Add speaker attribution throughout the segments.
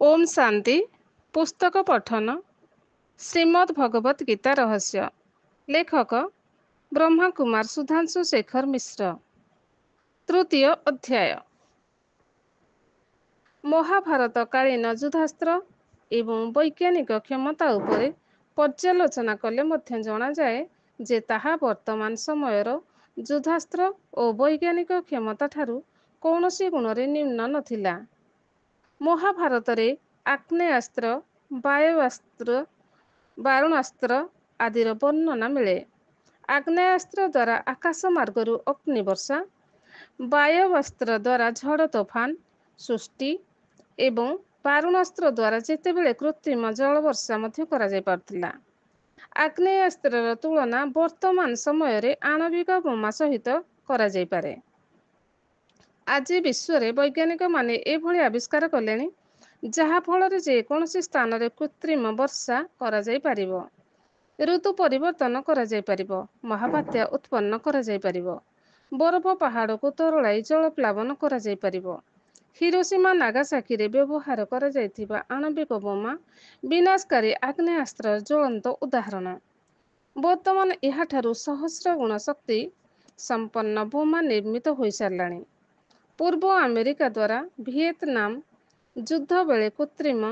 Speaker 1: ओम शांति पुस्तक पठन श्रीमद् भगवत गीता रहस्य लेखक ब्रह्मा कुमार सुधांशु शेखर मिश्र। तृतीय अध्याय महाभारत कालीन युद्धास्त्र एवं वैज्ञानिक क्षमता उपरे पर्यालोचना कले मध्य जना जाए जे ताहा वर्तमान समयर युद्धास्त्र और वैज्ञानिक क्षमता ठारू कौनसी गुणरे न्यून नथिला। महाभारत रे आग्नेयास्त्र वायुअस्त्र बारुणास्त्र आदिर वर्णना मिले। आग्नेयास्त्र द्वारा आकाश मार्गरू अग्नि वर्षा, वायुअस्त्र द्वारा झड़ तोफान सृष्टि एवं बारुणास्त्र द्वारा जेतेबेले कृत्रिम जल वर्षा मध्य करा जाय पारथिला। आग्नेयास्त्रर तुलना वर्तमान समय रे आणविक बोमा सहित करा जाय पारे। आज विश्व रे वैज्ञानिक माने एभली आविष्कार कलेनी जहा फल रे जे कोनोसी स्थान रे कृत्रिम वर्षा करा जाय पारिबो, ऋतु परिवर्तन करा जाय पारिबो, महाबात्या उत्पन्न करा जाय पारिबो, बरफ पहाड़ को तरलाई जल प्लावन करा जाय पारिबो। हिरोशिमा नागासाकी रे व्यवहार करा जायथिबा आणविक बोमा विनाशकारी आग्नेयास्त्र ज्वलंत उदाहरण। वर्तमान एहाठारू सहस्र गुण शक्ति संपन्न बोमा निर्मित होई सारलाणी। पूर्व अमेरिका द्वारा वियतनाम युद्ध बेले कृत्रिम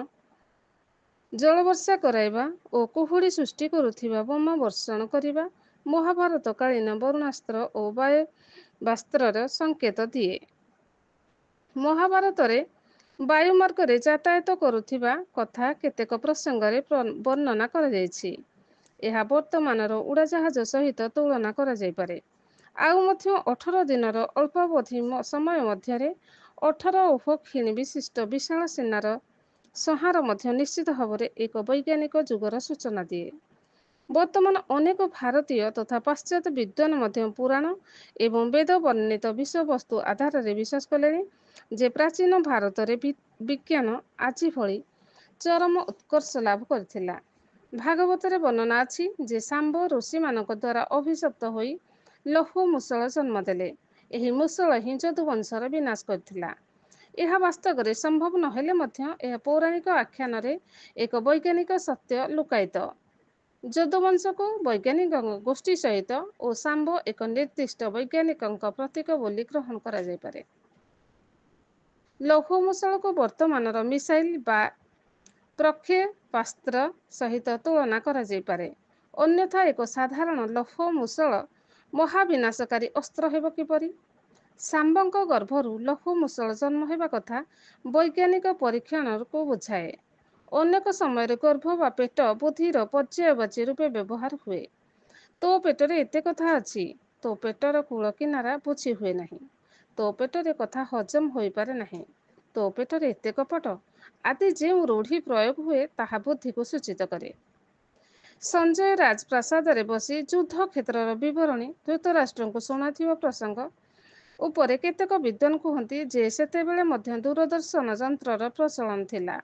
Speaker 1: जलवर्षा कराइबा और कुहुड़ी सृष्टि करुथिबा बोमा वर्षण करिबा महाभारत कालीन वरुणास्त्र और वायुअस्त्रर संकेत दिए। महाभारत रे वायुमार्ग रे यातायात करुथिबा कथा केतेक प्रसंग रे वर्णना करा जायछि। एहा वर्तमानर उड़ाजाहाज सहित तुलना करा जाय पारे। आउ मध्य 18 दिनर अल्पावधि समय मध्य 18 उपक्षिणी विशिष्ट विशाल सेनार संहार मध्य निश्चित भाव एक वैज्ञानिक जुगर सूचना दिए। वर्तमान अनेक भारतीय तथा पाश्चात्य विद्वान मध्य पुराण एवं वेद वर्णित विषय वस्तु आधार रे विश्वास कले जे प्राचीन भारत रे विज्ञान आज भली चरम उत्कर्ष लाभ करथिला। भागवत रे वर्णना अछि जे सांब ऋषि मानक द्वारा अभिशप्त होई लहु मुसल जन्म देले। एही मुसल ही यदुवंशर विनाश करथिला। यह वास्तव में संभव नहेले मध्य यह पौराणिक आख्यान रे एक वैज्ञानिक सत्य लुकायित। यदुवंश को वैज्ञानिक गोष्ठी सहित और सांब एक निर्दिष्ट वैज्ञानिक प्रतीक बोली ग्रहण करा जाय पारे। लौह मुसल को वर्तमान मिसाइल बा प्रक्षेपास्त्र सहित तुलना करा जाय पारे। अन्यथा एक साधारण लौह मुसल महाविनाशकारी अस्त्र हेब किपरि? सांबंक गर्भरू लौह मुसल जन्म हेबा कथा वैज्ञानिक परीक्षण को बुझाए। अनेक समय गर्भ बा पेट बुद्धिर पर्यायवाची रूपे व्यवहार हुए। तो पेटरे एते कथा अछि, तो पेटर कूल किनारा बुझी हुए नहीं, तो पेटरे कथा हजम होई पारे नहीं, तो पेटरे एते कपट आदि जो रूढ़ी प्रयोग हुए ताहा बुद्धि को सूचित करे। संजय राजप्रासाद रे बसी युद्ध क्षेत्रर विवरणी धृतराष्ट्र को शुणाथिबा प्रसंग उपरे केतेक विद्वान कहती जे सेतेबेले मध्य दूरदर्शन यंत्रर प्रचलन थिला।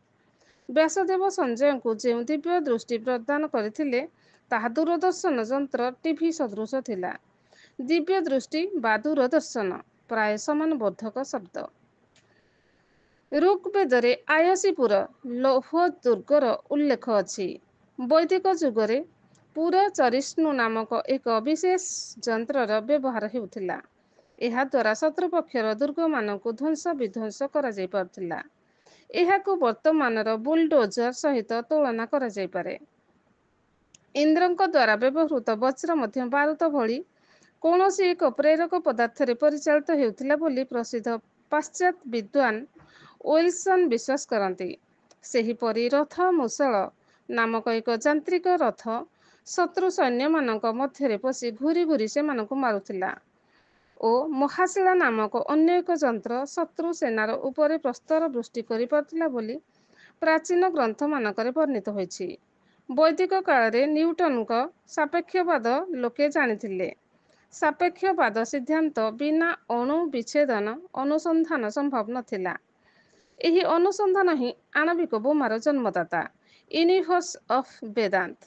Speaker 1: व्यासदेव संजय को जो दिव्य दृष्टि प्रदान करथिले ताहा दूरदर्शन यंत्र टीवी सदृश थिला। दिव्य दृष्टि बा दूरदर्शन प्राय समान बोधक शब्द। ऋग्वेदरे आयसीपुर लौह दुर्गर उल्लेख अछि। वैदिक जुगरे पुरा चरिष्णु नामक एक विशेष यंत्रर व्यवहार हेउथिला। एहा द्वारा शत्रुपक्षर दुर्ग मानक ध्वंस विध्वंस करा जाय पारथिला। एहाकु वर्तमानर बुलडोजर सहित तुलना करा जाय पारे। इंद्रंक द्वारा व्यवहृत वज्र मध्य बारूद भली कौनसी एक प्रेरक पदार्थ रे परिचालित हेउथिला बोली प्रसिद्ध पाश्चात्य विद्वान विल्सन विश्वास करती। सेहीपरि रथ मुसल नामक एक जांत्रिक रथ शत्रु सैन्य मानक मध्य पशि घूरी घूरी से मानकु मारुथिला ओ महाशिला नामक अन्य एक यंत्र शत्रु सेनार उपरे प्रस्तर वृष्टि करि पारथिला बोली प्राचीन ग्रंथ मानकरे वर्णित होइछि। वैदिक काल रे न्यूटन को सापेक्षवाद लोके जानिथिले। सापेक्षवाद सिद्धांत बिना अणु विच्छेदन अनुसंधान संभव नथिला। एही अनुसंधान ही आणविक बोमार जन्मदाता। यूनिवर्स ऑफ वेदांत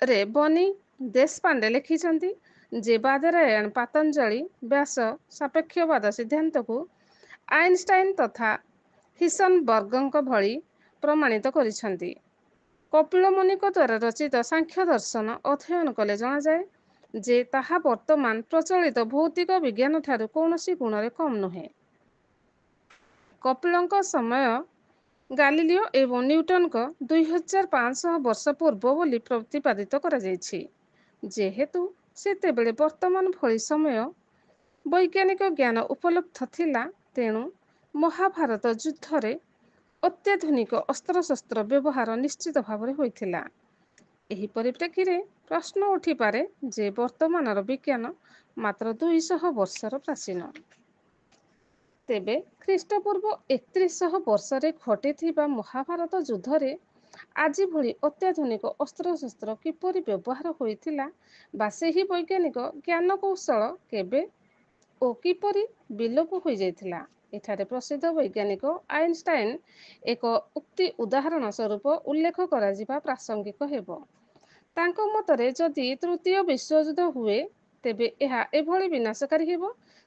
Speaker 1: रे बनी देशपांडे लिखिछंती जे बादरायण पतंजलि व्यास सापेक्षवाद सिद्धांत को आइनस्टाइन तथा ହିସନବର୍ଗଙ୍କ ଭଳି ପ୍ରମାଣିତ କରିଛନ୍ତି। କପିଳ ମୁନିଙ୍କ ଦ୍ୱାରା ରଚିତ ସାଂଖ୍ୟ ଦର୍ଶନ ଅଧ୍ୟୟନ କଲେ ଜଣାଯାଏ ଯେ ତାହା ବର୍ତ୍ତମାନ ପ୍ରଚଳିତ ଭୌତିକ ବିଜ୍ଞାନ ଠାରୁ କୌଣସି ଗୁଣରେ କମ୍ ନୁହେଁ। କପିଳଙ୍କ ସମୟ ଗାଲିଲିଓ ଏବଂ ନ୍ୟୁଟନଙ୍କ 2500 ବର୍ଷ ପୂର୍ବ ବୋଲି ପ୍ରତିପାଦିତ କରାଯାଇଛି। ଯେହେତୁ ସେତେବେଳେ ବର୍ତ୍ତମାନ ଭଳି ସମୟ ବୈଜ୍ଞାନିକ ଜ୍ଞାନ ଉପଲବ୍ଧ ଥିଲା, ତେଣୁ ମହାଭାରତ ଯୁଦ୍ଧରେ ଅତ୍ୟାଧୁନିକ ଅସ୍ତ୍ରଶସ୍ତ୍ର ବ୍ୟବହାର ନିଶ୍ଚିତ ଭାବରେ ହୋଇଥିଲା। ଏହି ପରିପ୍ରେକ୍ଷୀରେ ପ୍ରଶ୍ନ ଉଠିପାରେ ଯେ ବର୍ତ୍ତମାନର ବିଜ୍ଞାନ ମାତ୍ର 200 ବର୍ଷର ପ୍ରାଚୀନ। ତେବେ ଖ୍ରୀଷ୍ଟପୂର୍ବ 3100 ବର୍ଷରେ ଘଟିଥିବା ମହାଭାରତ ଯୁଦ୍ଧରେ ଆଜି ଭଳି ଅତ୍ୟାଧୁନିକ ଅସ୍ତ୍ରଶସ୍ତ୍ର କିପରି ବ୍ୟବହାର ହୋଇଥିଲା ବା ସେହି ବୈଜ୍ଞାନିକ ଜ୍ଞାନକୌଶଳ କେବେ ଓ କିପରି ବିଲୋପ ହୋଇଯାଇଥିଲା, ଏଠାରେ ପ୍ରସିଦ୍ଧ ବୈଜ୍ଞାନିକ ଆଇନଷ୍ଟାଇନ ଏକ ଉକ୍ତି ଉଦାହରଣ ସ୍ୱରୂପ ଉଲ୍ଲେଖ କରାଯିବା ପ୍ରାସଙ୍ଗିକ ହେବ। ତାଙ୍କ ମତରେ ଯଦି ତୃତୀୟ ବିଶ୍ୱଯୁଦ୍ଧ ହୁଏ, ତେବେ ଏହା ଏଭଳି ବିନାଶକାରୀ ହେବ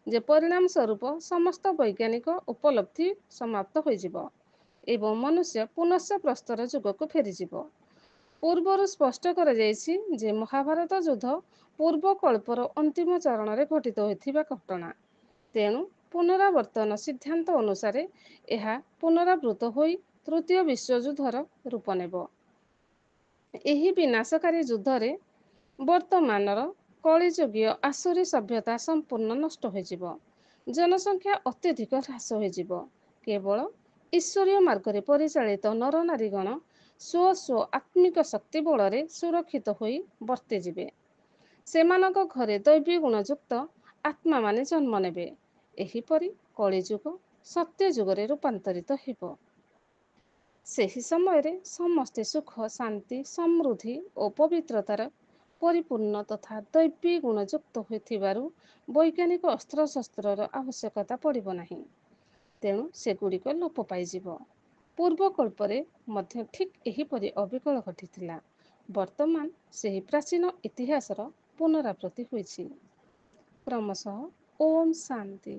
Speaker 1: ଯେ ପରିଣାମ ସ୍ୱରୂପ ସମସ୍ତ ବୈଜ୍ଞାନିକ ଉପଲବ୍ଧି ସମାପ୍ତ ହୋଇଯିବ ଏବଂ ମନୁଷ୍ୟ ପୁନଶ୍ଚ ପ୍ରସ୍ତର ଯୁଗକୁ ଫେରିଯିବ। ପୂର୍ବରୁ ସ୍ପଷ୍ଟ କରାଯାଇଛି ଯେ ମହାଭାରତ ଯୁଦ୍ଧ ପୂର୍ବକଳ୍ପର ଅନ୍ତିମ ଚରଣରେ ଘଟିତ ହୋଇଥିବା ଘଟଣା। ତେଣୁ ପୁନରାବର୍ତ୍ତନ ସିଦ୍ଧାନ୍ତ ଅନୁସାରେ ଏହା ପୁନରାବୃତ ହୋଇ ତୃତୀୟ ବିଶ୍ୱଯୁଦ୍ଧର ରୂପ ନେବ। ଏହି ବିନାଶକାରୀ ଯୁଦ୍ଧରେ ବର୍ତ୍ତମାନର କଳିଯୁଗୀୟ ଆସୁରୀ ସଭ୍ୟତା ସମ୍ପୂର୍ଣ୍ଣ ନଷ୍ଟ ହୋଇଯିବ। ଜନସଂଖ୍ୟା ଅତ୍ୟଧିକ ହ୍ରାସ ହୋଇଯିବ। କେବଳ ଈଶ୍ୱରୀୟ ମାର୍ଗରେ ପରିଚାଳିତ ନରନାରୀଗଣ ସ୍ୱ ଆତ୍ମିକ ଶକ୍ତି ବଳରେ ସୁରକ୍ଷିତ ହୋଇ ବର୍ତ୍ତିଯିବେ। ସେମାନଙ୍କ ଘରେ ଦୈବୀ ଗୁଣଯୁକ୍ତ ଆତ୍ମାମାନେ ଜନ୍ମ ନେବେ। ଏହିପରି କଳିଯୁଗ ସତ୍ୟ ଯୁଗରେ ରୂପାନ୍ତରିତ ହେବ। ସେହି ସମୟରେ ସମସ୍ତେ ସୁଖ, ଶାନ୍ତି, ସମୃଦ୍ଧି ଓ ପବିତ୍ରତାର ପରିପୂର୍ଣ୍ଣ ତଥା ଦୈବୀ ଗୁଣଯୁକ୍ତ ହୋଇଥିବାରୁ ବୈଜ୍ଞାନିକ ଅସ୍ତ୍ରଶସ୍ତ୍ରର ଆବଶ୍ୟକତା ପଡ଼ିବ ନାହିଁ। ତେଣୁ ସେଗୁଡ଼ିକ ଲୋପ ପାଇଯିବ। ପୂର୍ବକଳ୍ପରେ ମଧ୍ୟ ଠିକ୍ ଏହିପରି ଅବିକଳ ଘଟିଥିଲା। ବର୍ତ୍ତମାନ ସେହି ପ୍ରାଚୀନ ଇତିହାସର ପୁନରାବୃତ୍ତି ହୋଇଛି। କ୍ରମଶଃ ଓମ୍ ଶାନ୍ତି।